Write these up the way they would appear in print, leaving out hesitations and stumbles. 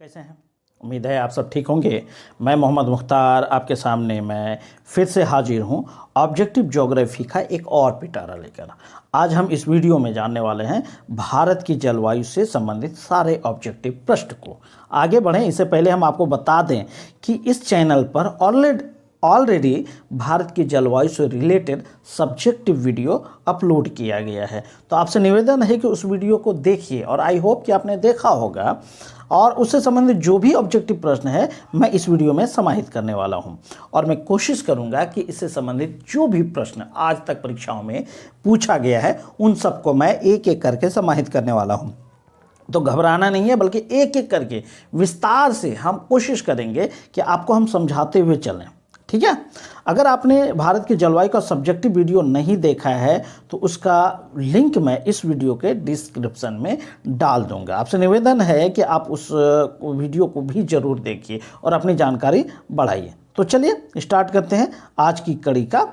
कैसे हैं? उम्मीद है आप सब ठीक होंगे। मैं मोहम्मद मुख्तार आपके सामने मैं फिर से हाजिर हूं ऑब्जेक्टिव ज्योग्राफी का एक और पिटारा लेकर। आज हम इस वीडियो में जानने वाले हैं भारत की जलवायु से संबंधित सारे ऑब्जेक्टिव प्रश्न को। आगे बढ़ें इससे पहले हम आपको बता दें कि इस चैनल पर ऑलरेडी भारत की जलवायु से रिलेटेड सब्जेक्टिव वीडियो अपलोड किया गया है। तो आपसे निवेदन है कि उस वीडियो को देखिए और आई होप कि आपने देखा होगा और उससे संबंधित जो भी ऑब्जेक्टिव प्रश्न है मैं इस वीडियो में समाहित करने वाला हूं। और मैं कोशिश करूंगा कि इससे संबंधित जो भी प्रश्न आज तक परीक्षाओं में पूछा गया है उन सबको मैं एक एक करके समाहित करने वाला हूं। तो घबराना नहीं है, बल्कि एक एक करके विस्तार से हम कोशिश करेंगे कि आपको हम समझाते हुए चलें। ठीक है, अगर आपने भारत की जलवायु का सब्जेक्टिव वीडियो नहीं देखा है तो उसका लिंक मैं इस वीडियो के डिस्क्रिप्शन में डाल दूंगा। आपसे निवेदन है कि आप उस वीडियो को भी जरूर देखिए और अपनी जानकारी बढ़ाइए। तो चलिए स्टार्ट करते हैं आज की कड़ी का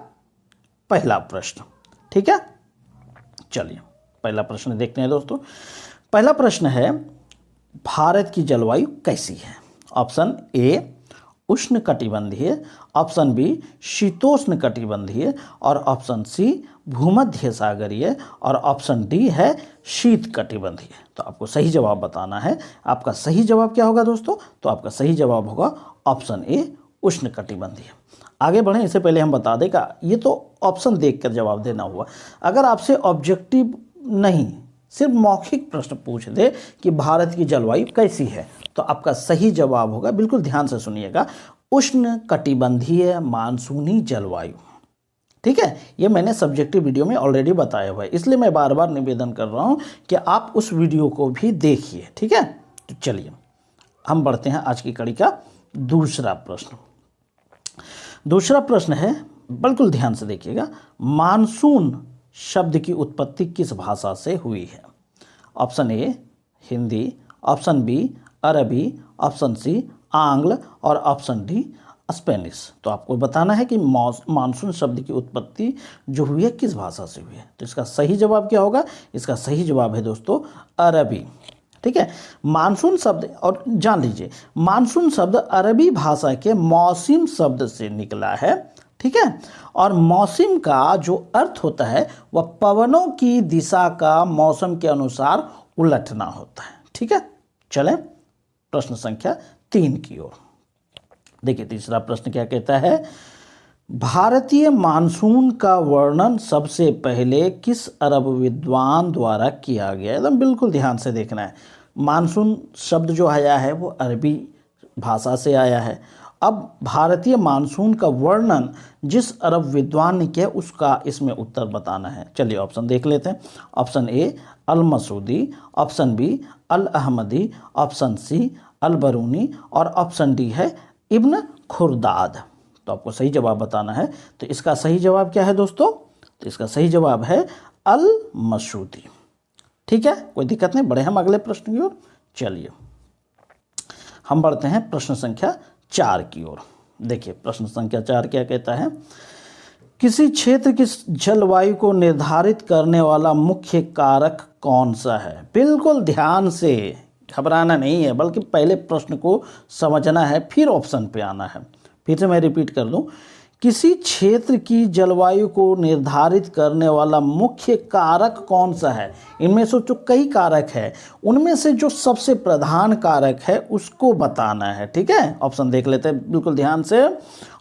पहला प्रश्न। ठीक है, चलिए पहला प्रश्न देखते हैं दोस्तों। पहला प्रश्न है, भारत की जलवायु कैसी है? ऑप्शन ए उष्ण कटिबंधीय, ऑप्शन बी शीतोष्ण कटिबंधीय और ऑप्शन सी भूमध्य सागरीय और ऑप्शन डी है शीत कटिबंधीय। तो आपको सही जवाब बताना है। आपका सही जवाब क्या होगा दोस्तों? तो आपका सही जवाब होगा ऑप्शन ए उष्ण कटिबंधीय। आगे बढ़ें इससे पहले हम बता दें कि ये तो ऑप्शन देखकर जवाब देना हुआ। अगर आपसे ऑब्जेक्टिव नहीं सिर्फ मौखिक प्रश्न पूछ दे कि भारत की जलवायु कैसी है तो आपका सही जवाब होगा, बिल्कुल ध्यान से सुनिएगा, उष्ण कटिबंधीय मानसूनी जलवायु। ठीक है, ये मैंने सब्जेक्टिव वीडियो में ऑलरेडी बताया हुआ है, इसलिए मैं बार बार निवेदन कर रहा हूं कि आप उस वीडियो को भी देखिए। ठीक है, तो चलिए हम बढ़ते हैं आज की कड़ी का दूसरा प्रश्न। दूसरा प्रश्न है, बिल्कुल ध्यान से देखिएगा, मानसून शब्द की उत्पत्ति किस भाषा से हुई है? Option A Hindi, option B Arabi, option C आंग्ल और ऑप्शन डी स्पेनिश। तो आपको बताना है कि मानसून शब्द की उत्पत्ति जो हुई है किस भाषा से हुई है। तो इसका सही जवाब क्या होगा? इसका सही जवाब है दोस्तों अरबी। ठीक है, मानसून शब्द, और जान लीजिए मानसून शब्द अरबी भाषा के मौसम शब्द से निकला है। ठीक है, और मौसम का जो अर्थ होता है वह पवनों की दिशा का मौसम के अनुसार उलटना होता है। ठीक है, चलें प्रश्न संख्या 3 की ओर। देखिए तीसरा प्रश्न क्या कहता है, भारतीय मानसून का वर्णन सबसे पहले किस अरब विद्वान द्वारा किया गया? एकदम बिल्कुल ध्यान से देखना है। मानसून शब्द जो आया है वो अरबी भाषा से आया है। अब भारतीय मानसून का वर्णन जिस अरब विद्वान ने किया उसका इसमें उत्तर बताना है। चलिए ऑप्शन देख लेते हैं। Option A Al Masudi, option B Al Ahmadi, option C Al Biruni और ऑप्शन डी है इब्न खुरदाद। तो आपको सही जवाब बताना है। तो इसका सही जवाब क्या है दोस्तों? तो इसका सही जवाब है अल मसूदी। ठीक है, कोई दिक्कत नहीं, बढ़े हम अगले प्रश्न की ओर। चलिए हम बढ़ते हैं प्रश्न संख्या 4 की ओर। देखिए प्रश्न संख्या 4 क्या कहता है, किसी क्षेत्र की जलवायु को निर्धारित करने वाला मुख्य कारक कौन सा है? बिल्कुल ध्यान से, घबराना नहीं है, बल्कि पहले प्रश्न को समझना है फिर ऑप्शन पे आना है। फिर से मैं रिपीट कर दूं, किसी क्षेत्र की जलवायु को निर्धारित करने वाला मुख्य कारक कौन सा है? इनमें से जो कई कारक है उनमें से जो सबसे प्रधान कारक है उसको बताना है। ठीक है, ऑप्शन देख लेते हैं बिल्कुल ध्यान से।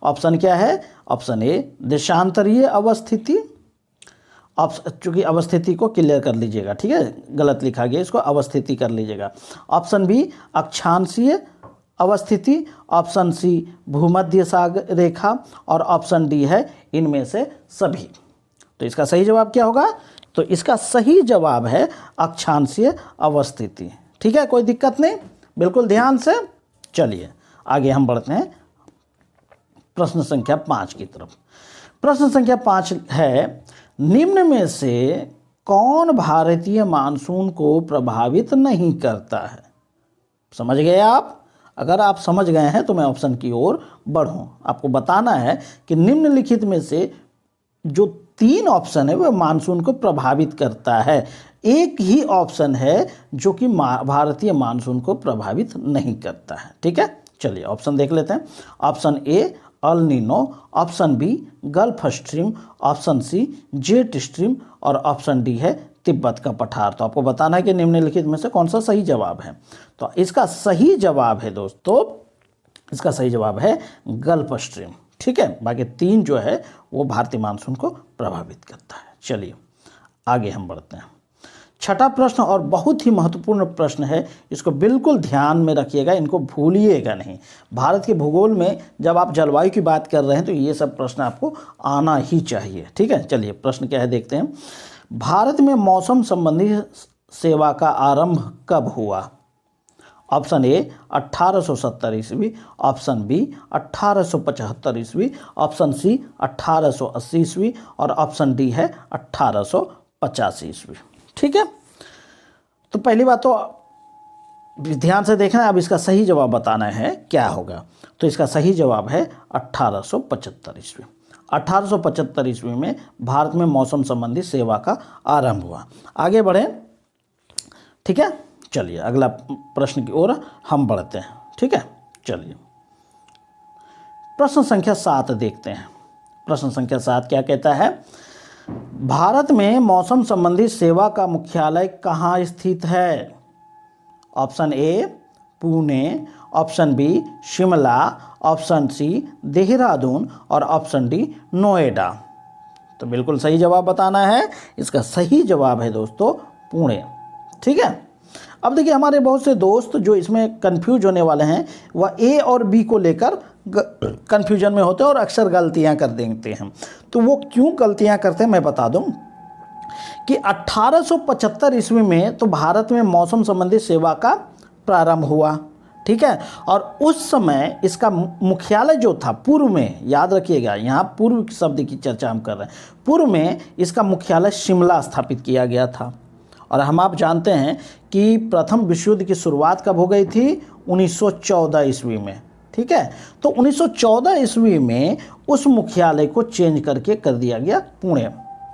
ऑप्शन क्या है? ऑप्शन ए देशांतरीय अवस्थिति, चूंकि अवस्थिति को क्लियर कर लीजिएगा, ठीक है, गलत लिखा गया, इसको अवस्थिति कर लीजिएगा। ऑप्शन बी अक्षांशीय अवस्थिति, ऑप्शन सी भूमध्य सागर रेखा और ऑप्शन डी है इनमें से सभी। तो इसका सही जवाब क्या होगा? तो इसका सही जवाब है अक्षांशीय अवस्थिति। ठीक है, कोई दिक्कत नहीं, बिल्कुल ध्यान से। चलिए आगे हम बढ़ते हैं प्रश्न संख्या 5 की तरफ। प्रश्न संख्या 5 है, निम्न में से कौन भारतीय मानसून को प्रभावित नहीं करता है? समझ गए आप? अगर आप समझ गए हैं तो मैं ऑप्शन की ओर बढ़ूं। आपको बताना है कि निम्नलिखित में से जो 3 ऑप्शन है वह मानसून को प्रभावित करता है। एक ही ऑप्शन है जो कि भारतीय मानसून को प्रभावित नहीं करता है। ठीक है, चलिए ऑप्शन देख लेते हैं। Option A El Nino, option B Gulf Stream, option C jet stream और ऑप्शन डी है तिब्बत का पठार। तो आपको बताना है कि निम्नलिखित में से कौन सा सही जवाब है। तो इसका सही जवाब है दोस्तों, इसका सही जवाब है गल्फ स्ट्रीम। ठीक है, बाकी 3 जो है वो भारतीय मानसून को प्रभावित करता है। चलिए आगे हम बढ़ते हैं। छठा प्रश्न और बहुत ही महत्वपूर्ण प्रश्न है, इसको बिल्कुल ध्यान में रखिएगा, इनको भूलिएगा नहीं। भारत के भूगोल में जब आप जलवायु की बात कर रहे हैं तो ये सब प्रश्न आपको आना ही चाहिए। ठीक है, चलिए प्रश्न क्या है देखते हैं। भारत में मौसम संबंधी सेवा का आरंभ कब हुआ? ऑप्शन ए 1870 ईस्वी, ऑप्शन बी 1875 ईस्वी, ऑप्शन सी 1880 ईस्वी और ऑप्शन डी है 1885 ईस्वी। ठीक है, तो पहली बात तो ध्यान से देखना, अब इसका सही जवाब बताना है क्या होगा। तो इसका सही जवाब है 1875 ईस्वी। 1875 ईस्वी में भारत में मौसम संबंधी सेवा का आरंभ हुआ। आगे बढ़ें। ठीक है, चलिए अगला प्रश्न की ओर हम बढ़ते हैं। ठीक है, चलिए प्रश्न संख्या 7 देखते हैं। प्रश्न संख्या 7 क्या कहता है? भारत में मौसम संबंधी सेवा का मुख्यालय कहाँ स्थित है? Option A Pune, option B Shimla, option C Dehradun और ऑप्शन डी नोएडा। तो बिल्कुल सही जवाब बताना है। इसका सही जवाब है दोस्तों पुणे। ठीक है, अब देखिए हमारे बहुत से दोस्त जो इसमें कंफ्यूज होने वाले हैं वह ए और बी को लेकर कंफ्यूजन में होते हैं और अक्सर गलतियां कर देते हैं। तो वो क्यों गलतियां करते हैं मैं बता दूं कि 1875 ईस्वी में तो भारत में मौसम संबंधी सेवा का प्रारंभ हुआ। ठीक है, और उस समय इसका मुख्यालय जो था पूर्व में, याद रखिएगा यहाँ पूर्व शब्द की चर्चा हम कर रहे हैं, पूर्व में इसका मुख्यालय शिमला स्थापित किया गया था। और हम आप जानते हैं कि प्रथम विश्व युद्ध की शुरुआत कब हो गई थी? 1914 ईस्वी में। ठीक है, तो 1914 ईस्वी में उस मुख्यालय को चेंज करके कर दिया गया पुणे।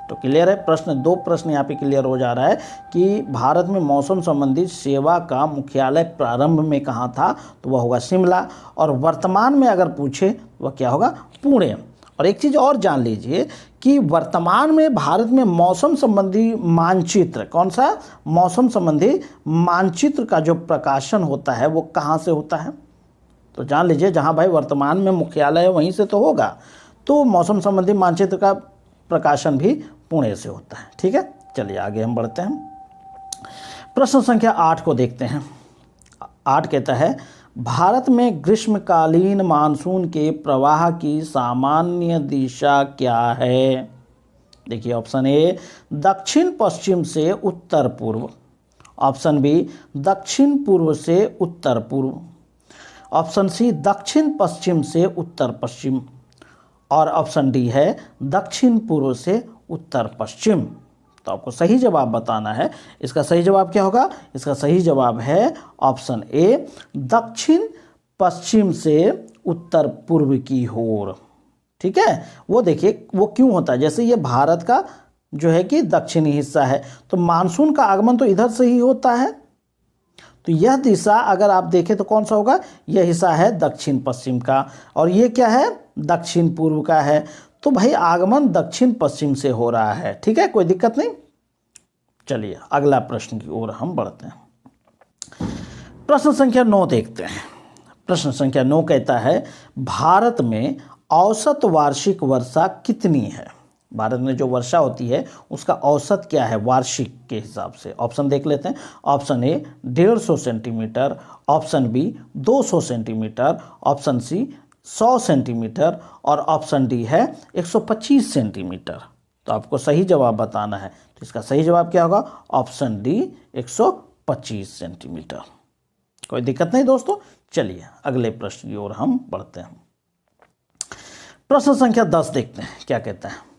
तो क्लियर है प्रश्न, 2 प्रश्न यहाँ पे क्लियर हो जा रहा है कि भारत में मौसम संबंधी सेवा का मुख्यालय प्रारंभ में कहाँ था, तो वह होगा शिमला, और वर्तमान में अगर पूछे वह क्या होगा? पुणे। और एक चीज़ और जान लीजिए कि वर्तमान में भारत में मौसम संबंधी मानचित्र, कौन सा? मौसम संबंधी मानचित्र का जो प्रकाशन होता है वो कहाँ से होता है? तो जान लीजिए जहाँ भाई वर्तमान में मुख्यालय है वहीं से तो होगा। तो मौसम संबंधी मानचित्र का प्रकाशन भी पुणे से होता है। ठीक है, चलिए आगे हम बढ़ते हैं। प्रश्न संख्या 8 को देखते हैं। 8 कहता है भारत में ग्रीष्मकालीन मानसून के प्रवाह की सामान्य दिशा क्या है? देखिए ऑप्शन ए दक्षिण पश्चिम से उत्तर पूर्व, ऑप्शन बी दक्षिण पूर्व से उत्तर पूर्व, ऑप्शन सी दक्षिण पश्चिम से उत्तर पश्चिम और ऑप्शन डी है दक्षिण पूर्व से उत्तर पश्चिम। तो आपको सही जवाब बताना है। इसका सही जवाब क्या होगा? इसका सही जवाब है ऑप्शन ए दक्षिण पश्चिम से उत्तर पूर्व की ओर। ठीक है, वो देखिए वो क्यों होता है, जैसे ये भारत का जो है कि दक्षिणी हिस्सा है तो मानसून का आगमन तो इधर से ही होता है। तो यह दिशा अगर आप देखें तो कौन सा होगा? यह हिस्सा है दक्षिण पश्चिम का और ये क्या है? दक्षिण पूर्व का है। तो भाई आगमन दक्षिण पश्चिम से हो रहा है। ठीक है, कोई दिक्कत नहीं। चलिए अगला प्रश्न की ओर हम बढ़ते हैं। प्रश्न संख्या 9 देखते हैं। प्रश्न संख्या 9 कहता है भारत में औसत वार्षिक वर्षा कितनी है? भारत में जो वर्षा होती है उसका औसत क्या है वार्षिक के हिसाब से? ऑप्शन देख लेते हैं। Option A 150 centimetre, option B 200 centimetre, option C 100 centimetre और ऑप्शन डी है 125 सेंटीमीटर। तो आपको सही जवाब बताना है। तो इसका सही जवाब क्या होगा? Option D 125 centimetre. कोई दिक्कत नहीं दोस्तों। चलिए अगले प्रश्न की ओर हम बढ़ते हैं। प्रश्न संख्या 10 देखते हैं क्या कहता है।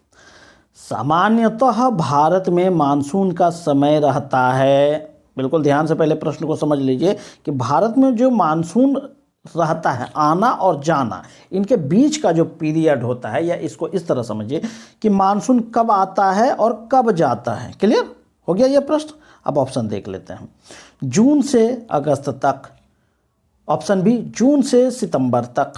सामान्यतः भारत में मानसून का समय रहता है, बिल्कुल ध्यान से पहले प्रश्न को समझ लीजिए कि भारत में जो मानसून रहता है, आना और जाना, इनके बीच का जो पीरियड होता है, या इसको इस तरह समझिए कि मानसून कब आता है और कब जाता है। क्लियर हो गया ये प्रश्न। अब ऑप्शन देख लेते हैं। जून से अगस्त तक, ऑप्शन बी जून से सितंबर तक,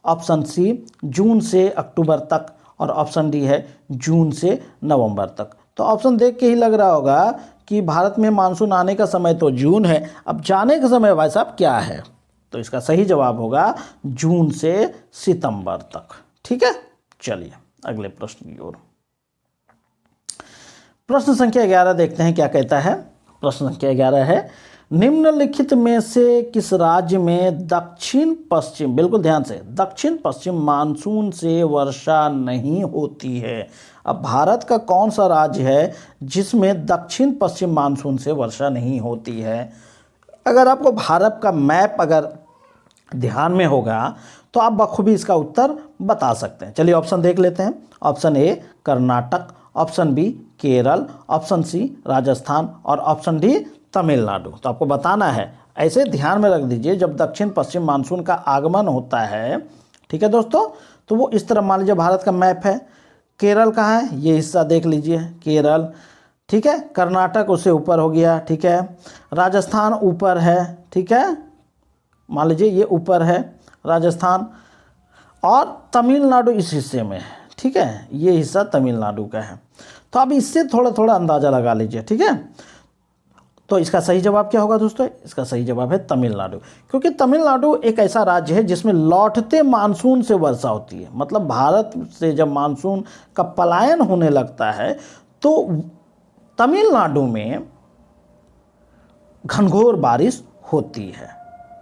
ऑप्शन सी जून से अक्टूबर तक, और ऑप्शन डी है जून से नवंबर तक। तो ऑप्शन देख के ही लग रहा होगा कि भारत में मानसून आने का समय तो जून है, अब जाने का समय भाई साहब क्या है? तो इसका सही जवाब होगा जून से सितंबर तक। ठीक है, चलिए अगले प्रश्न की ओर। प्रश्न संख्या 11 देखते हैं क्या कहता है। प्रश्न संख्या 11 है, निम्नलिखित में से किस राज्य में दक्षिण पश्चिम, बिल्कुल ध्यान से, दक्षिण पश्चिम मानसून से वर्षा नहीं होती है? अब भारत का कौन सा राज्य है जिसमें दक्षिण पश्चिम मानसून से वर्षा नहीं होती है? अगर आपको भारत का मैप अगर ध्यान में होगा तो आप बखूबी इसका उत्तर बता सकते हैं। चलिए ऑप्शन देख लेते हैं। Option A Karnataka, option B Kerala, option C Rajasthan, और ऑप्शन डी तमिलनाडु। तो आपको बताना है, ऐसे ध्यान में रख दीजिए, जब दक्षिण पश्चिम मानसून का आगमन होता है, ठीक है दोस्तों, तो वो इस तरह मान लीजिए भारत का मैप है, केरल कहाँ है ये हिस्सा देख लीजिए, केरल, ठीक है, कर्नाटक उससे ऊपर हो गया, ठीक है, राजस्थान ऊपर है, ठीक है, मान लीजिए ये ऊपर है राजस्थान, और तमिलनाडु इस हिस्से में है, ठीक है, ये हिस्सा तमिलनाडु का है। तो अब इससे थोड़ा थोड़ा अंदाज़ा लगा लीजिए, ठीक है। तो इसका सही जवाब क्या होगा दोस्तों? इसका सही जवाब है तमिलनाडु, क्योंकि तमिलनाडु एक ऐसा राज्य है जिसमें लौटते मानसून से वर्षा होती है। मतलब भारत से जब मानसून का पलायन होने लगता है तो तमिलनाडु में घनघोर बारिश होती है।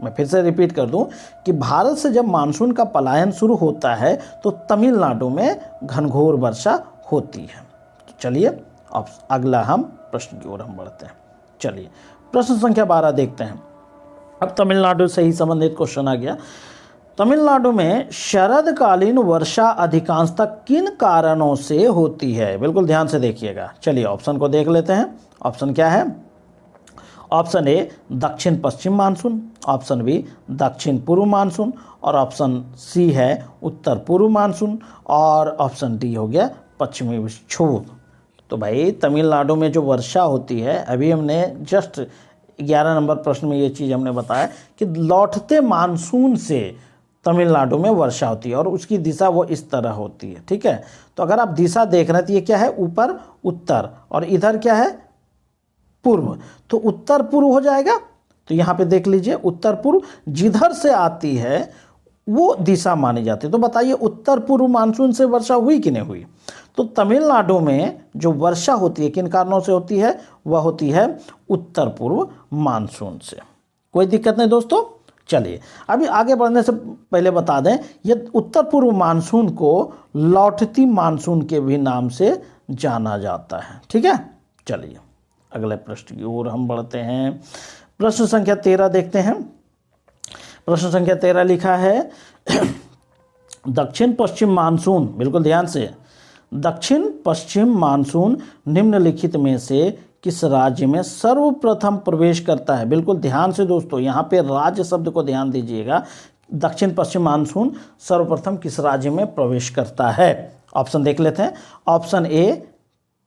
मैं फिर से रिपीट कर दूं कि भारत से जब मानसून का पलायन शुरू होता है तो तमिलनाडु में घनघोर वर्षा होती है। तो चलिए अब अगला हम प्रश्न की ओर हम बढ़ते हैं। चलिए प्रश्न संख्या 12 देखते हैं। अब तमिलनाडु से ही संबंधित क्वेश्चन आ गया। तमिलनाडु में शरदकालीन वर्षा अधिकांशतः किन कारणों से होती है? बिल्कुल ध्यान से देखिएगा। चलिए ऑप्शन को देख लेते हैं। ऑप्शन क्या है? ऑप्शन ए दक्षिण पश्चिम मानसून, ऑप्शन बी दक्षिण पूर्व मानसून, और ऑप्शन सी है उत्तर पूर्व मानसून, और ऑप्शन डी हो गया पश्चिमी विक्षोभ। तो भाई तमिलनाडु में जो वर्षा होती है, अभी हमने जस्ट 11 नंबर प्रश्न में ये चीज़ हमने बताया कि लौटते मानसून से तमिलनाडु में वर्षा होती है और उसकी दिशा वो इस तरह होती है, ठीक है। तो अगर आप दिशा देख रहे हैं तो ये क्या है? ऊपर उत्तर, और इधर क्या है? पूर्व। तो उत्तर पूर्व हो जाएगा। तो यहाँ पे देख लीजिए उत्तर पूर्व जिधर से आती है वो दिशा मानी जाती है। तो बताइए उत्तर पूर्व मानसून से वर्षा हुई कि नहीं हुई? तो तमिलनाडु में जो वर्षा होती है किन कारणों से होती है? वह होती है उत्तर पूर्व मानसून से। कोई दिक्कत नहीं दोस्तों। चलिए अभी आगे बढ़ने से पहले बता दें, ये उत्तर पूर्व मानसून को लौटती मानसून के भी नाम से जाना जाता है, ठीक है। चलिए अगले प्रश्न की ओर हम बढ़ते हैं। प्रश्न संख्या 13 देखते हैं। प्रश्न संख्या 13 लिखा है दक्षिण पश्चिम मानसून, बिल्कुल ध्यान से, दक्षिण पश्चिम मानसून निम्नलिखित में से किस राज्य में सर्वप्रथम प्रवेश करता है? बिल्कुल ध्यान से दोस्तों, यहाँ पे राज्य शब्द को ध्यान दीजिएगा। दक्षिण पश्चिम मानसून सर्वप्रथम किस राज्य में प्रवेश करता है? ऑप्शन देख लेते हैं। Option A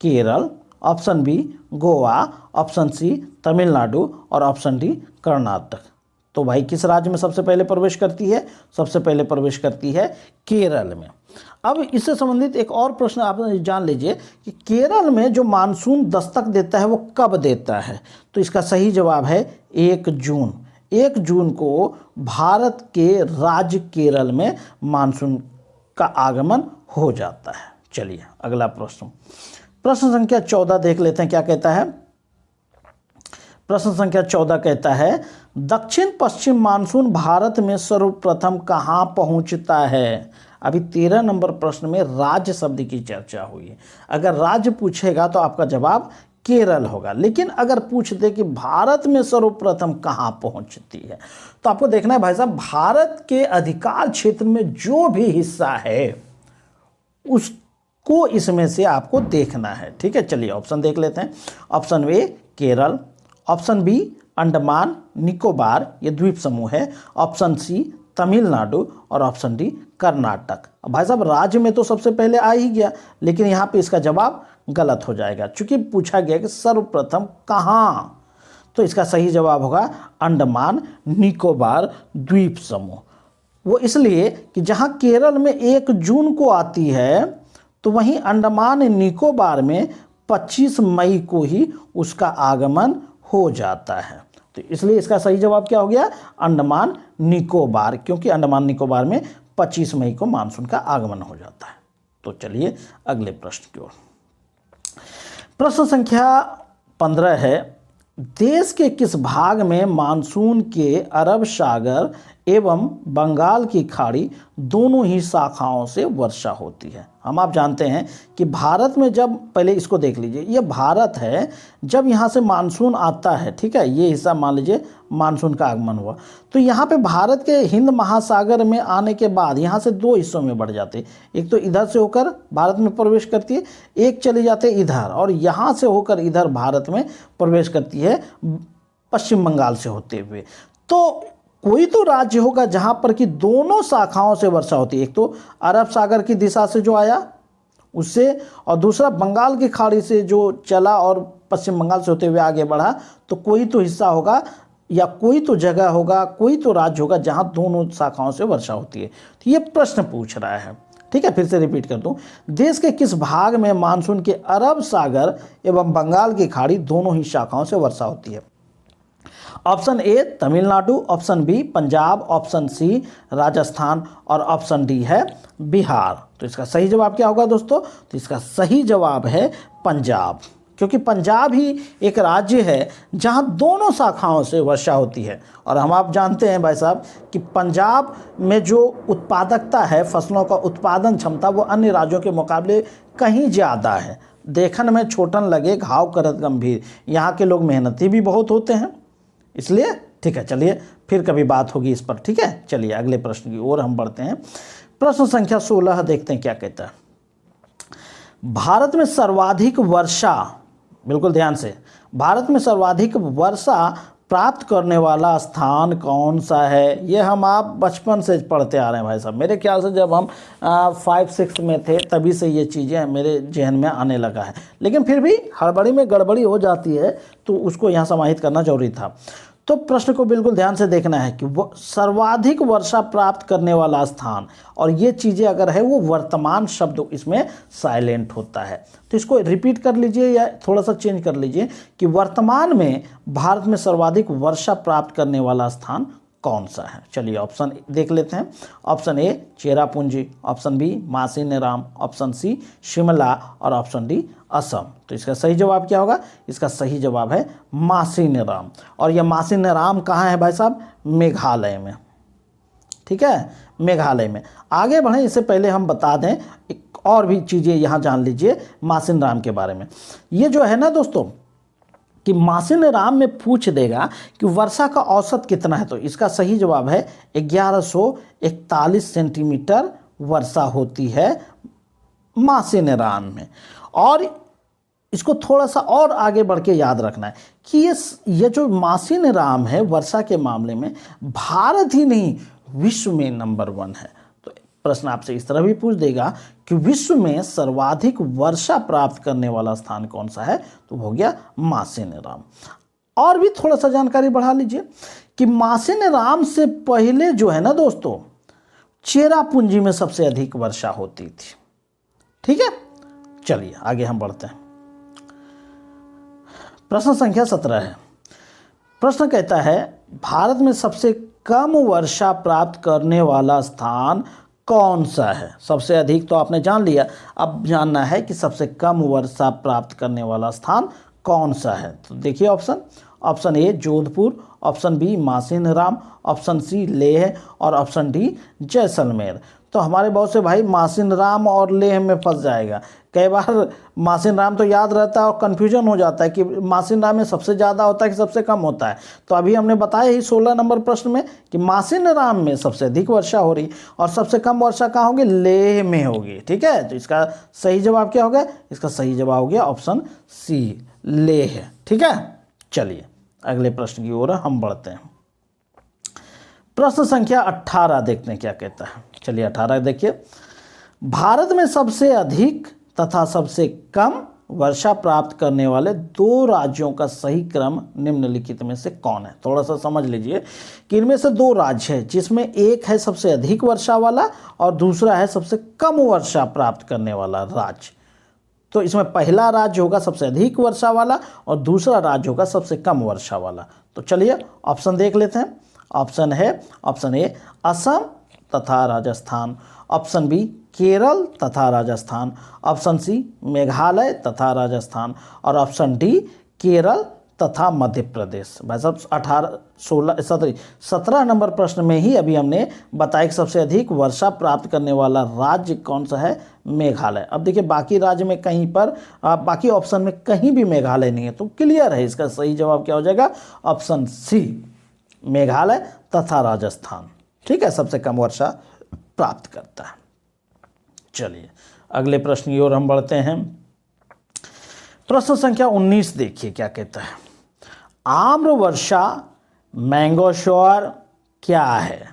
Kerala, option B Goa, option C Tamil Nadu, और ऑप्शन डी कर्नाटक। तो भाई किस राज्य में सबसे पहले प्रवेश करती है? सबसे पहले प्रवेश करती है केरल में। अब इससे संबंधित एक और प्रश्न आप जान लीजिए कि केरल में जो मानसून दस्तक देता है वो कब देता है? तो इसका सही जवाब है 1 जून। 1 जून को भारत के राज्य केरल में मानसून का आगमन हो जाता है। चलिए अगला प्रश्न, प्रश्न संख्या 14 देख लेते हैं क्या कहता है। प्रश्न संख्या 14 कहता है दक्षिण पश्चिम मानसून भारत में सर्वप्रथम कहाँ पहुँचता है? अभी 13 नंबर प्रश्न में राज्य शब्द की चर्चा हुई है। अगर राज्य पूछेगा तो आपका जवाब केरल होगा, लेकिन अगर पूछ दे कि भारत में सर्वप्रथम कहाँ पहुँचती है तो आपको देखना है भाई साहब, भारत के अधिकार क्षेत्र में जो भी हिस्सा है उसको इसमें से आपको देखना है, ठीक है। चलिए ऑप्शन देख लेते हैं। Option A Kerala, option B Andaman Nicobar, ये द्वीप समूह है, ऑप्शन सी तमिलनाडु, और ऑप्शन डी कर्नाटक। अब भाई साहब राज्य में तो सबसे पहले आ ही गया, लेकिन यहाँ पे इसका जवाब गलत हो जाएगा, चूंकि पूछा गया कि सर्वप्रथम कहाँ, तो इसका सही जवाब होगा अंडमान निकोबार द्वीप समूह। वो इसलिए कि जहाँ केरल में 1 जून को आती है, तो वहीं अंडमान निकोबार में 25 मई को ही उसका आगमन हो जाता है। तो इसलिए इसका सही जवाब क्या हो गया, अंडमान निकोबार, क्योंकि अंडमान निकोबार में 25 मई को मानसून का आगमन हो जाता है। तो चलिए अगले प्रश्न की ओर। प्रश्न संख्या 15 है, देश के किस भाग में मानसून के अरब सागर एवं बंगाल की खाड़ी दोनों ही शाखाओं से वर्षा होती है। हम आप जानते हैं कि भारत में जब, पहले इसको देख लीजिए, ये भारत है, जब यहाँ से मानसून आता है, ठीक है, ये हिस्सा मान लीजिए मानसून का आगमन हुआ, तो यहाँ पे भारत के हिंद महासागर में आने के बाद यहाँ से 2 हिस्सों में बढ़ जाते हैं। एक तो इधर से होकर भारत में प्रवेश करती है, एक चले जाते इधर, और यहाँ से होकर इधर भारत में प्रवेश करती है पश्चिम बंगाल से होते हुए। तो कोई तो राज्य होगा जहाँ पर कि दोनों शाखाओं से वर्षा होती है, एक तो अरब सागर की दिशा से जो आया उससे, और दूसरा बंगाल की खाड़ी से जो चला और पश्चिम बंगाल से होते हुए आगे बढ़ा। तो कोई तो हिस्सा होगा या कोई तो जगह होगा, कोई तो राज्य होगा जहाँ दोनों शाखाओं से वर्षा होती है। तो ये प्रश्न पूछ रहा है, ठीक है, फिर से रिपीट कर दूं, देश के किस भाग में मानसून के अरब सागर एवं बंगाल की खाड़ी दोनों ही शाखाओं से वर्षा होती है। Option A Tamil Nadu, option B Punjab, option C Rajasthan, और ऑप्शन डी है बिहार। तो इसका सही जवाब क्या होगा दोस्तों, तो इसका सही जवाब है पंजाब, क्योंकि पंजाब ही एक राज्य है जहां दोनों शाखाओं से वर्षा होती है। और हम आप जानते हैं भाई साहब कि पंजाब में जो उत्पादकता है, फसलों का उत्पादन क्षमता, वो अन्य राज्यों के मुकाबले कहीं ज़्यादा है। देखन में छोटन लगे घाव करत गंभीर, यहाँ के लोग मेहनती भी बहुत होते हैं, इसलिए ठीक है। चलिए फिर कभी बात होगी इस पर, ठीक है। चलिए अगले प्रश्न की ओर हम बढ़ते हैं। प्रश्न संख्या 16 देखते हैं क्या कहता है। भारत में सर्वाधिक वर्षा, बिल्कुल ध्यान से, भारत में सर्वाधिक वर्षा प्राप्त करने वाला स्थान कौन सा है? ये हम आप बचपन से पढ़ते आ रहे हैं भाई साहब। मेरे ख्याल से जब हम 5-6 में थे तभी से ये चीज़ें मेरे जहन में आने लगा है, लेकिन फिर भी हड़बड़ी में गड़बड़ी हो जाती है, तो उसको यहाँ समाहित करना जरूरी था। तो प्रश्न को बिल्कुल ध्यान से देखना है कि वो सर्वाधिक वर्षा प्राप्त करने वाला स्थान, और ये चीज़ें अगर है वो वर्तमान शब्द इसमें साइलेंट होता है। तो इसको रिपीट कर लीजिए या थोड़ा सा चेंज कर लीजिए कि वर्तमान में भारत में सर्वाधिक वर्षा प्राप्त करने वाला स्थान कौन सा है। चलिए ऑप्शन देख लेते हैं। Option A Cherrapunji, option B Mawsynram, option C Shimla, और ऑप्शन डी असम। तो इसका सही जवाब क्या होगा? इसका सही जवाब है मासिनराम। और यह मासिनराम कहाँ है भाई साहब? मेघालय में, ठीक है, मेघालय में। आगे बढ़ें इससे पहले हम बता दें एक और भी चीज़ें यहाँ जान लीजिए मासिनराम के बारे में। ये जो है ना दोस्तों कि मासिनराम में पूछ देगा कि वर्षा का औसत कितना है, तो इसका सही जवाब है 1141 सेंटीमीटर वर्षा होती है मासिनराम में। और इसको थोड़ा सा और आगे बढ़ के याद रखना है कि ये जो मासिनराम है वर्षा के मामले में भारत ही नहीं विश्व में नंबर 1 है। तो प्रश्न आपसे इस तरह भी पूछ देगा कि विश्व में सर्वाधिक वर्षा प्राप्त करने वाला स्थान कौन सा है, तो हो गया मासिनराम। और भी थोड़ा सा जानकारी बढ़ा लीजिए कि मासिनराम से पहले जो है ना दोस्तों चेरापूंजी में सबसे अधिक वर्षा होती थी, ठीक है। चलिए आगे हम बढ़ते हैं। प्रश्न संख्या 17 है। प्रश्न कहता है भारत में सबसे कम वर्षा प्राप्त करने वाला स्थान कौन सा है? सबसे अधिक तो आपने जान लिया, अब जानना है कि सबसे कम वर्षा प्राप्त करने वाला स्थान कौन सा है। तो देखिए option A Jodhpur, option B Mawsynram, option C Leh, और ऑप्शन डी जैसलमेर। तो हमारे बहुत से भाई मासिनराम और लेह में फंस जाएगा। कई बार मासिनराम तो याद रहता है और कन्फ्यूजन हो जाता है कि मासिनराम में सबसे ज़्यादा होता है कि सबसे कम होता है। तो अभी हमने बताया ही 16 नंबर प्रश्न में कि मासिनराम में सबसे अधिक वर्षा हो रही और सबसे कम वर्षा कहाँ होगी? लेह में होगी, ठीक है। तो इसका सही जवाब क्या होगा? इसका सही जवाब हो गया ऑप्शन सी लेह, ठीक है। चलिए अगले प्रश्न की ओर हम बढ़ते हैं। प्रश्न संख्या 18 देखते हैं क्या कहता है। चलिए 18 देखिए। भारत में सबसे अधिक तथा सबसे कम वर्षा प्राप्त करने वाले 2 राज्यों का सही क्रम निम्नलिखित में से कौन है? थोड़ा सा समझ लीजिए कि इनमें से 2 राज्य है जिसमें एक है सबसे अधिक वर्षा वाला और दूसरा है सबसे कम वर्षा प्राप्त करने वाला राज्य। तो इसमें पहला राज्य होगा सबसे अधिक वर्षा वाला और दूसरा राज्य होगा सबसे कम वर्षा वाला। तो चलिए ऑप्शन देख लेते हैं। ऑप्शन है ऑप्शन ए असम तथा राजस्थान, ऑप्शन बी केरल तथा राजस्थान, ऑप्शन सी मेघालय तथा राजस्थान और ऑप्शन डी केरल तथा मध्य प्रदेश। भाई साहब 17 नंबर प्रश्न में ही अभी हमने बताया कि सबसे अधिक वर्षा प्राप्त करने वाला राज्य कौन सा है? मेघालय। अब देखिए बाकी राज्य में कहीं पर बाकी ऑप्शन में कहीं भी मेघालय नहीं है, तो क्लियर है इसका सही जवाब क्या हो जाएगा? ऑप्शन सी मेघालय तथा राजस्थान, ठीक है, सबसे कम वर्षा प्राप्त करता है। चलिए अगले प्रश्न की ओर हम बढ़ते हैं। प्रश्न संख्या 19 देखिए क्या कहता है। आम्र वर्षा मैंगो शॉवर क्या है?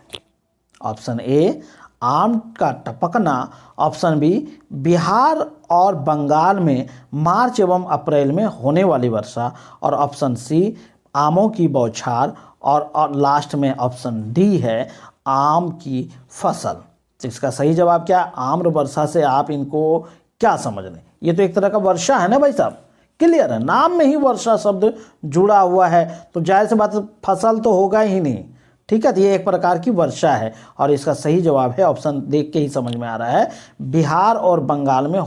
ऑप्शन ए आम का टपकना, ऑप्शन बी बिहार और बंगाल में मार्च एवं अप्रैल में होने वाली वर्षा और ऑप्शन सी आमों की बौछार और लास्ट में ऑप्शन डी है आम की फसल। तो इसका सही जवाब क्या? आम्र वर्षा से आप इनको क्या समझ रहे हैं? ये तो एक तरह का वर्षा है ना भाई साहब, क्लियर है, नाम में ही वर्षा शब्द जुड़ा हुआ है तो जाहिर सी बात फसल तो होगा ही नहीं, ठीक है। तो ये एक प्रकार की वर्षा है और इसका सही जवाब है, ऑप्शन देख के ही समझ में आ रहा है, बिहार और बंगाल में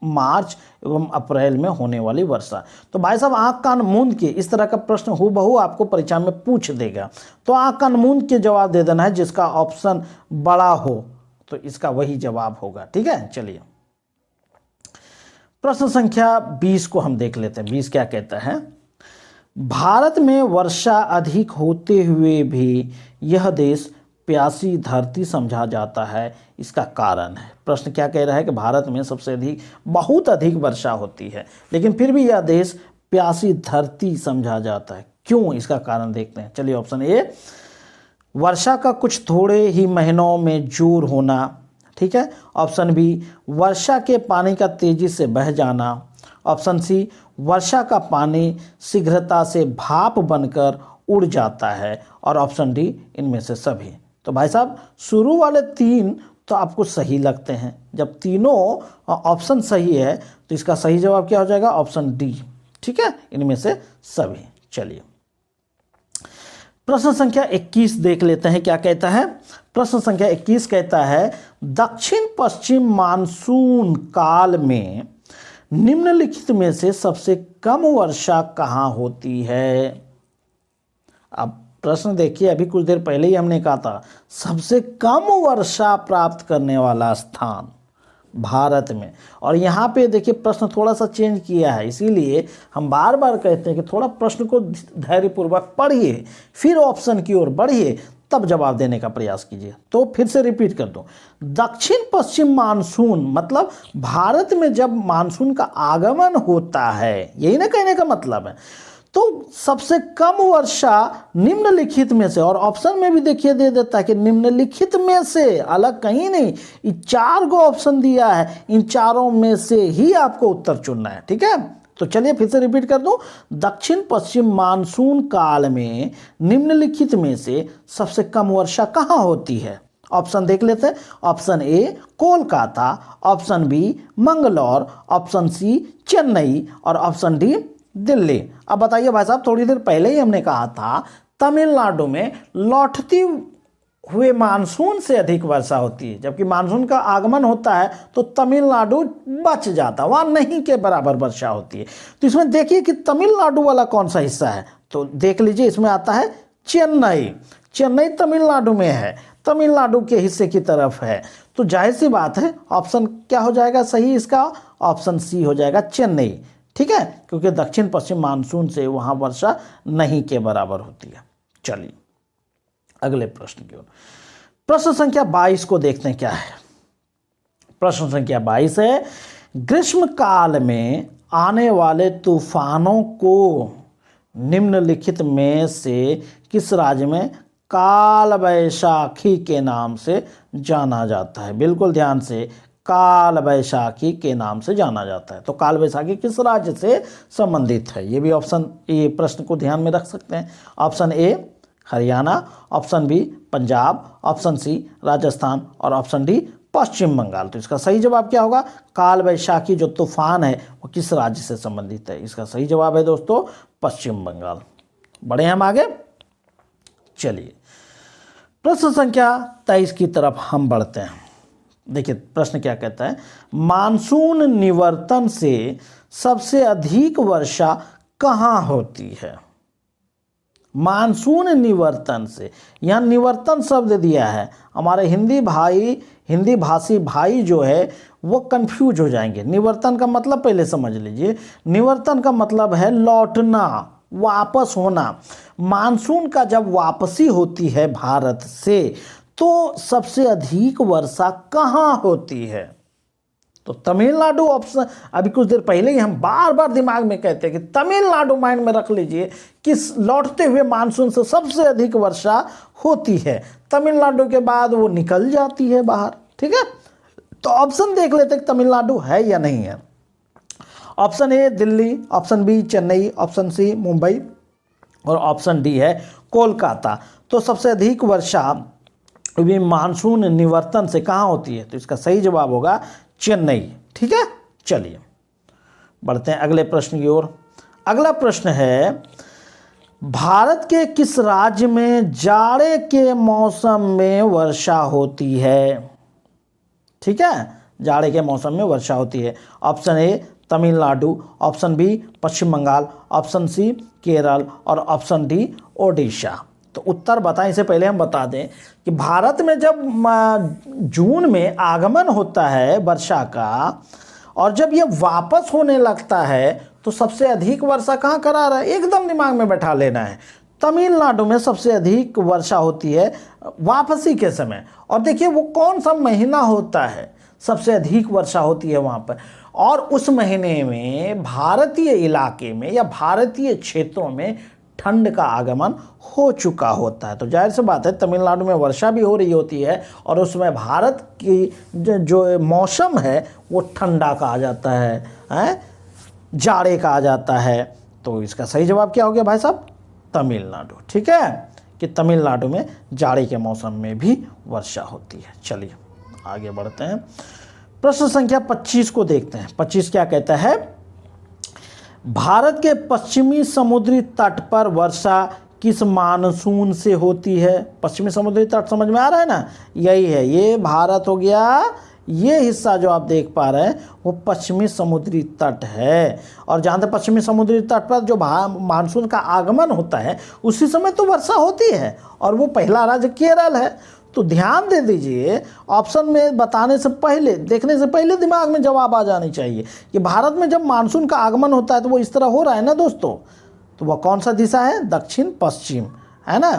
मार्च एवं अप्रैल में होने वाली वर्षा। तो भाई साहब आँख कान मूंद के इस तरह का प्रश्न हूबहू आपको परीक्षा में पूछ देगा, तो आँख कान मूंद के जवाब दे देना है, जिसका ऑप्शन बड़ा हो तो इसका वही जवाब होगा, ठीक है। चलिए प्रश्न संख्या 20 को हम देख लेते हैं। 20 क्या कहता है? भारत में वर्षा अधिक होते हुए भी यह देश प्यासी धरती समझा जाता है, इसका कारण है। प्रश्न क्या कह रहा है कि भारत में सबसे अधिक बहुत अधिक वर्षा होती है लेकिन फिर भी यह देश प्यासी धरती समझा जाता है, क्यों? इसका कारण देखते हैं। चलिए ऑप्शन ए वर्षा का कुछ थोड़े ही महीनों में जोर होना, ठीक है। ऑप्शन बी वर्षा के पानी का तेजी से बह जाना, ऑप्शन सी वर्षा का पानी शीघ्रता से भाप बनकर उड़ जाता है और ऑप्शन डी इनमें से सभी। तो भाई साहब शुरू वाले 3 तो आपको सही लगते हैं, जब तीनों ऑप्शन सही है तो इसका सही जवाब क्या हो जाएगा? ऑप्शन डी, ठीक है, इनमें से सभी। चलिए प्रश्न संख्या 21 देख लेते हैं क्या कहता है। प्रश्न संख्या 21 कहता है दक्षिण पश्चिम मानसून काल में निम्नलिखित में से सबसे कम वर्षा कहाँ होती है? अब प्रश्न देखिए, अभी कुछ देर पहले ही हमने कहा था सबसे कम वर्षा प्राप्त करने वाला स्थान भारत में, और यहाँ पे देखिए प्रश्न थोड़ा सा चेंज किया है, इसीलिए हम बार बार कहते हैं कि थोड़ा प्रश्न को धैर्यपूर्वक पढ़िए, फिर ऑप्शन की ओर बढ़िए, तब जवाब देने का प्रयास कीजिए। तो फिर से रिपीट कर दूं, दक्षिण पश्चिम मानसून मतलब भारत में जब मानसून का आगमन होता है, यही ना कहने का मतलब है। तो सबसे कम वर्षा निम्नलिखित में से, और ऑप्शन में भी देखिए दे देता है कि निम्नलिखित में से, अलग कहीं नहीं, ये 4 गो ऑप्शन दिया है, इन चारों में से ही आपको उत्तर चुनना है, ठीक है। तो चलिए फिर से रिपीट कर दूं, दक्षिण पश्चिम मानसून काल में निम्नलिखित में से सबसे कम वर्षा कहाँ होती है? ऑप्शन देख लेते हैं। Option A Kolkata, option B Mangalore, option C Chennai और ऑप्शन डी दिल्ली। अब बताइए भाई साहब, थोड़ी देर पहले ही हमने कहा था तमिलनाडु में लौटती हुए मानसून से अधिक वर्षा होती है, जबकि मानसून का आगमन होता है तो तमिलनाडु बच जाता, वहाँ नहीं के बराबर वर्षा होती है। तो इसमें देखिए कि तमिलनाडु वाला कौन सा हिस्सा है, तो देख लीजिए इसमें आता है चेन्नई। चेन्नई तमिलनाडु में है, तमिलनाडु के हिस्से की तरफ है, तो जाहिर सी बात है ऑप्शन क्या हो जाएगा सही? इसका ऑप्शन सी हो जाएगा चेन्नई, ठीक है, क्योंकि दक्षिण पश्चिम मानसून से वहाँ वर्षा नहीं के बराबर होती है। चलिए अगले प्रश्न की ओर। प्रश्न संख्या 22 को देखते हैं क्या है। प्रश्न संख्या 22 है ग्रीष्म काल में आने वाले तूफानों को निम्नलिखित में से किस राज्य में काल वैशाखी के नाम से जाना जाता है? बिल्कुल ध्यान से, काल वैशाखी के नाम से जाना जाता है। तो काल वैशाखी किस राज्य से संबंधित है? ये भी ऑप्शन, ये प्रश्न को ध्यान में रख सकते हैं। Option A Haryana, option B Punjab, option C Rajasthan और ऑप्शन डी पश्चिम बंगाल। तो इसका सही जवाब क्या होगा? काल वैशाखी जो तूफान है वो किस राज्य से संबंधित है? इसका सही जवाब है दोस्तों पश्चिम बंगाल। बढ़े हम आगे, चलिए प्रश्न संख्या 23 की तरफ हम बढ़ते हैं। देखिए प्रश्न क्या कहता है, मानसून निवर्तन से सबसे अधिक वर्षा कहाँ होती है? मानसून निवर्तन से, यहाँ निवर्तन शब्द दिया है, हमारे हिंदी भाषी भाई जो है वो कंफ्यूज हो जाएंगे। निवर्तन का मतलब पहले समझ लीजिए। निवर्तन का मतलब है लौटना, वापस होना। मानसून का जब वापसी होती है भारत से तो सबसे अधिक वर्षा कहाँ होती है? तो तमिलनाडु ऑप्शन, अभी कुछ देर पहले ही हम बार बार दिमाग में कहते हैं कि तमिलनाडु माइंड में रख लीजिए कि लौटते हुए मानसून से सबसे अधिक वर्षा होती है। तमिलनाडु के बाद वो निकल जाती है बाहर। ठीक है, तो ऑप्शन देख लेते हैं तमिलनाडु है या नहीं है। Option A Delhi, option B Chennai, option C Mumbai और ऑप्शन डी है कोलकाता। तो सबसे अधिक वर्षा भी मानसून निवर्तन से कहाँ होती है? तो इसका सही जवाब होगा चेन्नई। ठीक है, चलिए बढ़ते हैं अगले प्रश्न की ओर। अगला प्रश्न है, भारत के किस राज्य में जाड़े के मौसम में वर्षा होती है? ठीक है, जाड़े के मौसम में वर्षा होती है। Option A Tamil Nadu, option B Paschim Bengal, option C Kerala और ऑप्शन डी ओडिशा। तो उत्तर बताएं, इससे पहले हम बता दें कि भारत में जब जून में आगमन होता है वर्षा का और जब ये वापस होने लगता है तो सबसे अधिक वर्षा कहाँ करा रहा है? एकदम दिमाग में बैठा लेना है। तमिलनाडु में सबसे अधिक वर्षा होती है वापसी के समय। और देखिए वो कौन सा महीना होता है सबसे अधिक वर्षा होती है वहाँ पर, और उस महीने में भारतीय इलाके में या भारतीय क्षेत्रों में ठंड का आगमन हो चुका होता है। तो जाहिर सी बात है तमिलनाडु में वर्षा भी हो रही होती है और उसमें भारत की जो मौसम है वो ठंडा का आ जाता है, जाड़े का आ जाता है। तो इसका सही जवाब क्या हो गया भाई साहब? तमिलनाडु। ठीक है, कि तमिलनाडु में जाड़े के मौसम में भी वर्षा होती है। चलिए आगे बढ़ते हैं, प्रश्न संख्या 25 को देखते हैं। 25 क्या कहता है, भारत के पश्चिमी समुद्री तट पर वर्षा किस मानसून से होती है? पश्चिमी समुद्री तट समझ में आ रहा है ना, यही है, ये भारत हो गया। ये हिस्सा जो आप देख पा रहे हैं वो पश्चिमी समुद्री तट है। और जहाँ तक पश्चिमी समुद्री तट पर जो मानसून का आगमन होता है उसी समय तो वर्षा होती है, और वो पहला राज्य केरल है। तो ध्यान दे दीजिए, ऑप्शन में बताने से पहले, देखने से पहले दिमाग में जवाब आ जानी चाहिए कि भारत में जब मानसून का आगमन होता है तो वो इस तरह हो रहा है ना दोस्तों। तो वह कौन सा दिशा है? दक्षिण पश्चिम, है ना,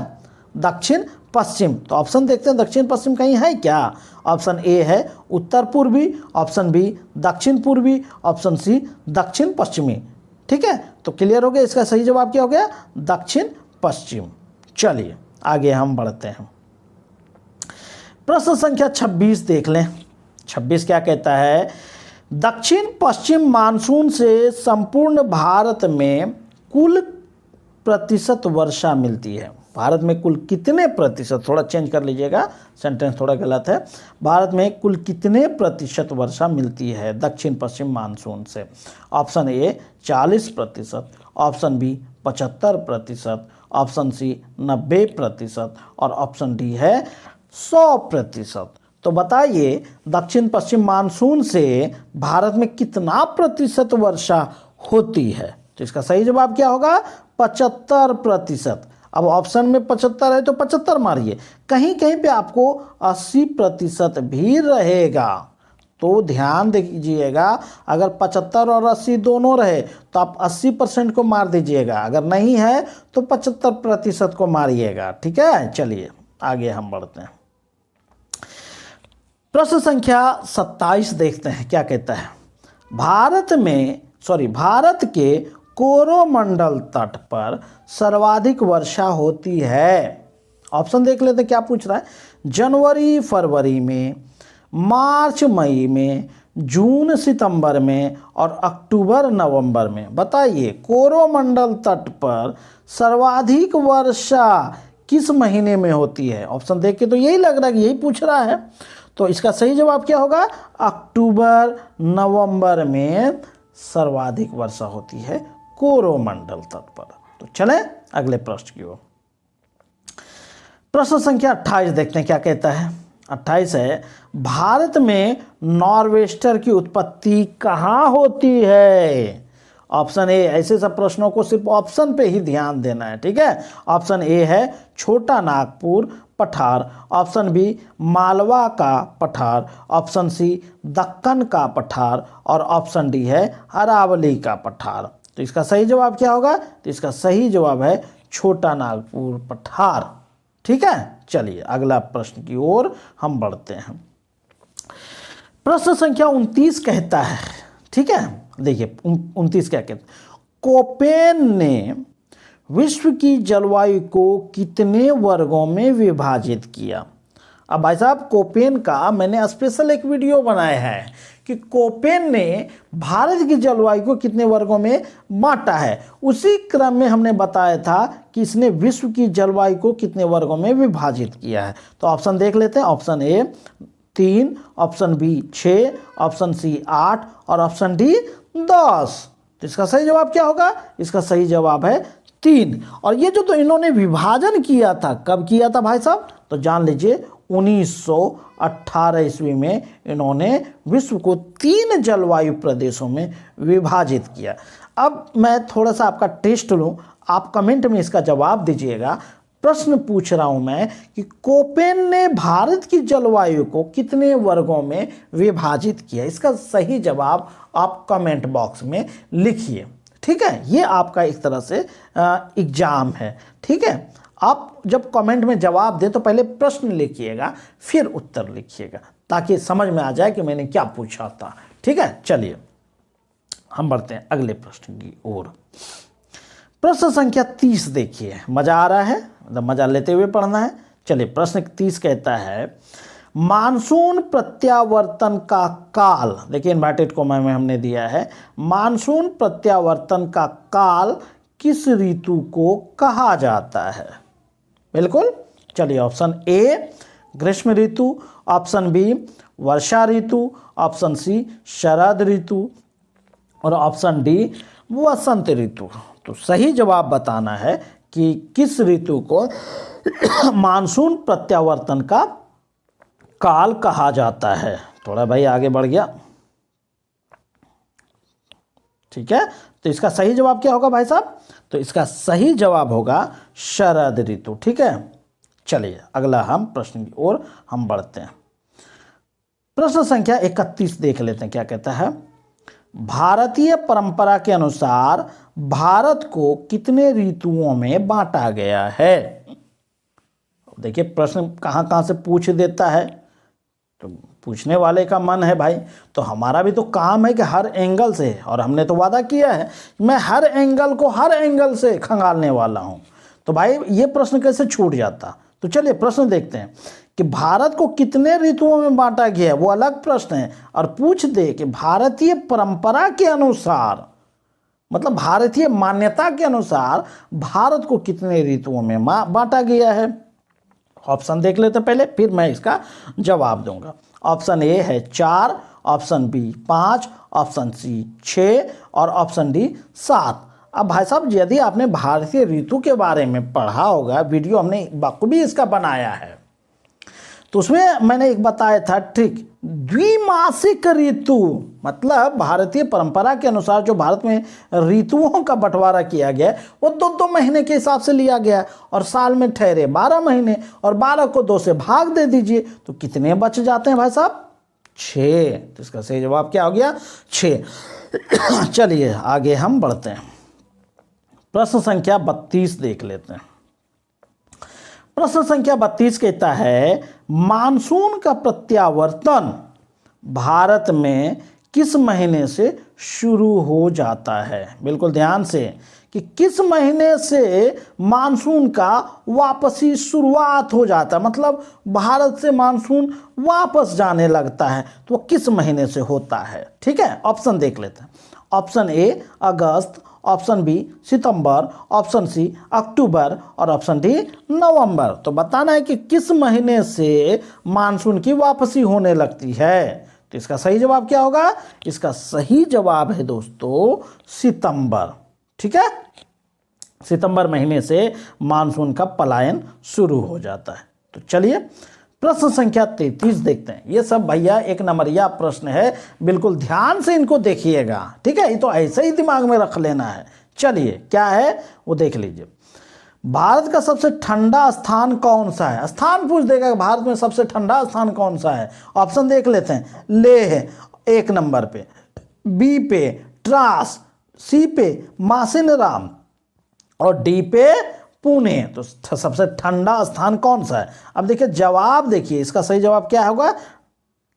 दक्षिण पश्चिम। तो ऑप्शन देखते हैं दक्षिण पश्चिम कहीं है क्या? ऑप्शन ए है उत्तर पूर्वी, ऑप्शन बी दक्षिण पूर्वी, ऑप्शन सी दक्षिण पश्चिमी। ठीक है, तो क्लियर हो गया, इसका सही जवाब क्या हो गया? दक्षिण पश्चिम। चलिए आगे हम बढ़ते हैं, प्रश्न संख्या 26 देख लें। 26 क्या कहता है, दक्षिण पश्चिम मानसून से संपूर्ण भारत में कुल प्रतिशत वर्षा मिलती है। भारत में कुल कितने प्रतिशत, थोड़ा चेंज कर लीजिएगा, सेंटेंस थोड़ा गलत है। भारत में कुल कितने प्रतिशत वर्षा मिलती है दक्षिण पश्चिम मानसून से? Option A 40%, option B 75%, option C 90% और ऑप्शन डी है 100%। तो बताइए दक्षिण पश्चिम मानसून से भारत में कितना प्रतिशत वर्षा होती है? तो इसका सही जवाब क्या होगा? 75%। अब ऑप्शन में 75 है तो 75 मारिए, कहीं कहीं पे आपको 80% भी रहेगा। तो ध्यान दीजिएगा, अगर 75 और 80 दोनों रहे तो आप 80% को मार दीजिएगा, अगर नहीं है तो 75% को मारिएगा। ठीक है, चलिए आगे हम बढ़ते हैं, प्रश्न संख्या 27 देखते हैं क्या कहता है। भारत के कोरोमंडल तट पर सर्वाधिक वर्षा होती है। ऑप्शन देख लेते हैं क्या पूछ रहा है। जनवरी फरवरी में, मार्च मई में, जून सितंबर में और अक्टूबर नवंबर में। बताइए कोरोमंडल तट पर सर्वाधिक वर्षा किस महीने में होती है? ऑप्शन देख के तो यही लग रहा है कि यही पूछ रहा है, तो इसका सही जवाब क्या होगा? अक्टूबर नवंबर में सर्वाधिक वर्षा होती है कोरोमंडल तट पर। तो चलें अगले प्रश्न की ओर। प्रश्न संख्या 28 देखते हैं क्या कहता है। 28 है, भारत में नॉर्वेस्टर की उत्पत्ति कहाँ होती है? ऑप्शन ए, ऐसे सब प्रश्नों को सिर्फ ऑप्शन पे ही ध्यान देना है, ठीक है। ऑप्शन ए है छोटा नागपुर पठार, ऑप्शन बी मालवा का पठार, ऑप्शन सी दक्कन का पठार और ऑप्शन डी है अरावली का पठार। तो इसका सही जवाब क्या होगा? तो इसका सही जवाब है छोटा नागपुर पठार, ठीक है। चलिए अगला प्रश्न की ओर हम बढ़ते हैं। प्रश्न संख्या 29 कहता है, ठीक है, देखिए 29 क्या कहते हैं, कोपेन ने विश्व की जलवायु को कितने वर्गों में विभाजित किया? अब भाई साहब कोपेन का मैंने स्पेशल एक वीडियो बनाया है कि कोपेन ने भारत की जलवायु को कितने वर्गों में बांटा है। उसी क्रम में हमने बताया था कि इसने विश्व की जलवायु को कितने वर्गों में विभाजित किया है। तो ऑप्शन देख लेते हैं। Option A 3, option B 6, option C 8 और ऑप्शन डी 10। तो इसका सही जवाब क्या होगा? इसका सही जवाब है 3। और ये जो तो इन्होंने विभाजन किया था, कब किया था भाई साहब? तो जान लीजिए 1918 ईस्वी में इन्होंने विश्व को 3 जलवायु प्रदेशों में विभाजित किया। अब मैं थोड़ा सा आपका टेस्ट लूँ, आप कमेंट में इसका जवाब दीजिएगा। प्रश्न पूछ रहा हूं मैं कि कोपेन ने भारत की जलवायु को कितने वर्गों में विभाजित किया? इसका सही जवाब आप कमेंट बॉक्स में लिखिए, ठीक है। ये आपका एक तरह से एग्जाम है, ठीक है। आप जब कमेंट में जवाब दें तो पहले प्रश्न लिखिएगा, फिर उत्तर लिखिएगा, ताकि समझ में आ जाए कि मैंने क्या पूछा था, ठीक है। चलिए हम बढ़ते हैं अगले प्रश्न की ओर। प्रश्न संख्या 30 देखिए, मजा आ रहा है, मतलब मजा लेते हुए पढ़ना है। चलिए प्रश्न 30 कहता है, मानसून प्रत्यावर्तन का काल, देखिए इन्वर्टेड कॉमा में हमने दिया है, मानसून प्रत्यावर्तन का काल किस ऋतु को कहा जाता है? बिल्कुल, चलिए ऑप्शन ए ग्रीष्म ऋतु, ऑप्शन बी वर्षा ऋतु, ऑप्शन सी शरद ऋतु और ऑप्शन डी वसंत ऋतु। तो सही जवाब बताना है कि किस ऋतु को मानसून प्रत्यावर्तन का काल कहा जाता है। थोड़ा भाई आगे बढ़ गया, ठीक है। तो इसका सही जवाब क्या होगा भाई साहब? तो इसका सही जवाब होगा शरद ऋतु, ठीक है। चलिए अगला हम प्रश्न की ओर हम बढ़ते हैं। प्रश्न संख्या 31 देख लेते हैं क्या कहता है। भारतीय परंपरा के अनुसार भारत को कितने ऋतुओं में बांटा गया है? देखिए प्रश्न कहाँ कहाँ से पूछ देता है, तो पूछने वाले का मन है भाई, तो हमारा भी तो काम है कि हर एंगल से, और हमने तो वादा किया है मैं हर एंगल को हर एंगल से खंगालने वाला हूं। तो भाई ये प्रश्न कैसे छूट जाता? तो चलिए प्रश्न देखते हैं कि भारत को कितने ऋतुओं में बांटा गया है, वो अलग प्रश्न है। और पूछ दे कि भारतीय परंपरा के अनुसार, मतलब भारतीय मान्यता के अनुसार भारत को कितने ऋतुओं में बांटा गया है। ऑप्शन देख लेते पहले, फिर मैं इसका जवाब दूंगा। ऑप्शन ए है 4, ऑप्शन बी 5, ऑप्शन सी 6 और ऑप्शन डी 7। अब भाई साहब यदि आपने भारतीय ऋतु के बारे में पढ़ा होगा, वीडियो हमने बखूबी इसका बनाया है, तो उसमें मैंने एक बताया था ट्रिक, द्विमासिक ऋतु, मतलब भारतीय परंपरा के अनुसार जो भारत में ऋतुओं का बंटवारा किया गया वो 2-2 महीने के हिसाब से लिया गया, और साल में ठहरे 12 महीने, और 12 को 2 से भाग दे दीजिए तो कितने बच जाते हैं भाई साहब? 6। तो इसका सही जवाब क्या हो गया? 6। चलिए आगे हम बढ़ते हैं। प्रश्न संख्या 32 देख लेते हैं। प्रश्न संख्या 32 कहता है, मानसून का प्रत्यावर्तन भारत में किस महीने से शुरू हो जाता है। बिल्कुल ध्यान से, कि किस महीने से मानसून का वापसी शुरुआत हो जाता है, मतलब भारत से मानसून वापस जाने लगता है, तो वो किस महीने से होता है। ठीक है, ऑप्शन देख लेते हैं। ऑप्शन ए अगस्त, ऑप्शन बी सितंबर, ऑप्शन सी अक्टूबर और ऑप्शन डी नवंबर। तो बताना है कि किस महीने से मानसून की वापसी होने लगती है। तो इसका सही जवाब क्या होगा? इसका सही जवाब है दोस्तों सितंबर। ठीक है, सितंबर महीने से मानसून का पलायन शुरू हो जाता है। तो चलिए प्रश्न संख्या 33 देखते हैं। ये सब भैया एक नंबरिया प्रश्न है, बिल्कुल ध्यान से इनको देखिएगा। ठीक है, ये तो ऐसे ही दिमाग में रख लेना है। चलिए क्या है वो देख लीजिए। भारत का सबसे ठंडा स्थान कौन सा है? स्थान पूछ देगा, भारत में सबसे ठंडा स्थान कौन सा है। ऑप्शन देख लेते हैं। लेह है 1 नंबर पे, बी पे ट्रास, सी पे मासिनराम और डी पे पुणे। तो सबसे ठंडा स्थान कौन सा है? अब देखिए जवाब, देखिए इसका सही जवाब क्या होगा?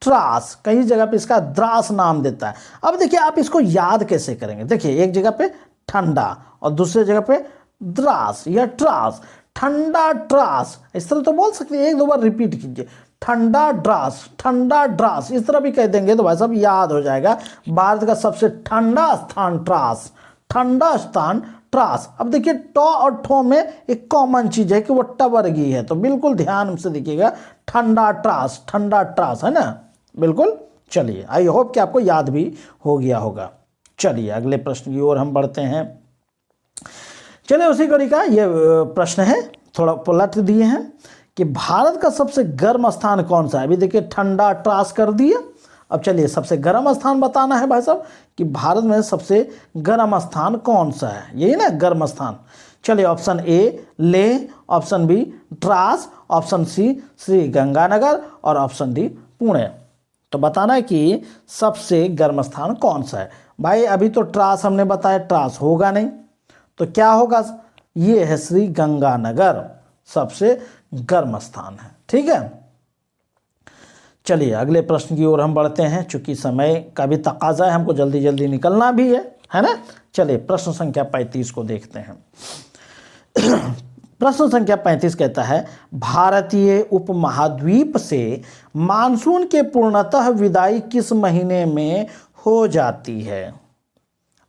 ट्रास। कई जगह पे इसका द्रास नाम देता है। अब देखिए आप इसको याद कैसे करेंगे। देखिए एक जगह पे ठंडा और दूसरी जगह पे द्रास या ट्रास। ठंडा ट्रास इस तरह तो बोल सकते हैं, 1-2 बार रिपीट कीजिए। ठंडा ड्रास, ठंडा ड्रास, इस तरह भी कह देंगे तो भाई साहब याद हो जाएगा। भारत का सबसे ठंडा स्थान ट्रास, ठंडा स्थान ट्रास। अब देखिए टॉ और ठो में एक कॉमन चीज है कि वो टवर्गीय है, तो बिल्कुल ध्यान से देखिएगा। ठंडा ट्रास है ना, बिल्कुल। चलिए आई होप कि आपको याद भी हो गया होगा। चलिए अगले प्रश्न की ओर हम बढ़ते हैं। चलिए उसी कड़ी का ये प्रश्न है, थोड़ा पलट दिए हैं कि भारत का सबसे गर्म स्थान कौन सा है। अभी देखिए ठंडा ट्रास कर दिया, अब चलिए सबसे गर्म स्थान बताना है भाई साहब कि भारत में सबसे गर्म स्थान कौन सा है, यही ना गर्म स्थान। चलिए option A Leh, option B Dras, option C Sri Ganganagar और ऑप्शन डी पुणे। तो बताना है कि सबसे गर्म स्थान कौन सा है। भाई अभी तो ट्रास हमने बताया, ट्रास होगा नहीं, तो क्या होगा? ये है श्री गंगानगर, सबसे गर्म स्थान है। ठीक है, चलिए अगले प्रश्न की ओर हम बढ़ते हैं, चूंकि समय का भी तकाजा है, हमको जल्दी जल्दी निकलना भी है ना। चलिए प्रश्न संख्या 35 को देखते हैं। प्रश्न संख्या 35 कहता है भारतीय उपमहाद्वीप से मानसून के पूर्णतः विदाई किस महीने में हो जाती है।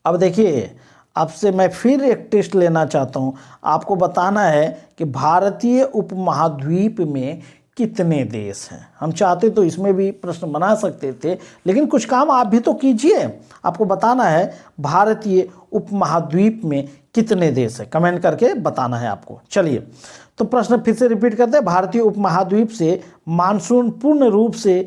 अब देखिए आपसे मैं फिर एक टेस्ट लेना चाहता हूं, आपको बताना है कि भारतीय उपमहाद्वीप में कितने देश हैं। हम चाहते तो इसमें भी प्रश्न बना सकते थे, लेकिन कुछ काम आप भी तो कीजिए। आपको बताना है भारतीय उपमहाद्वीप में कितने देश हैं, कमेंट करके बताना है आपको। चलिए तो प्रश्न फिर से रिपीट करते हैं। भारतीय उपमहाद्वीप से मानसून पूर्ण रूप से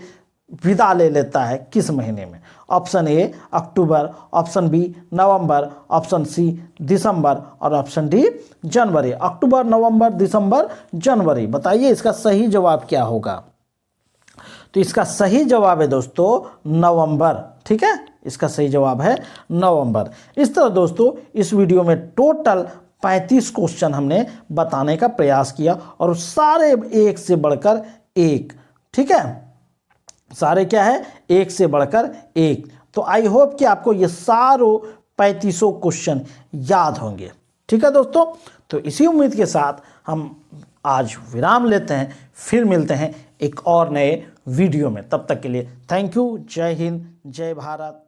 विदा ले लेता है किस महीने में। ऑप्शन ए अक्टूबर, ऑप्शन बी नवंबर, ऑप्शन सी दिसंबर और ऑप्शन डी जनवरी। अक्टूबर, नवंबर, दिसंबर, जनवरी, बताइए इसका सही जवाब क्या होगा। तो इसका सही जवाब है दोस्तों नवंबर। ठीक है, इसका सही जवाब है नवंबर। इस तरह दोस्तों इस वीडियो में टोटल 35 क्वेश्चन हमने बताने का प्रयास किया और सारे एक से बढ़कर एक। ठीक है, सारे क्या है, एक से बढ़कर एक। तो आई होप कि आपको ये सारों 35 क्वेश्चन याद होंगे। ठीक है दोस्तों, तो इसी उम्मीद के साथ हम आज विराम लेते हैं, फिर मिलते हैं एक और नए वीडियो में। तब तक के लिए थैंक यू। जय हिंद, जय भारत।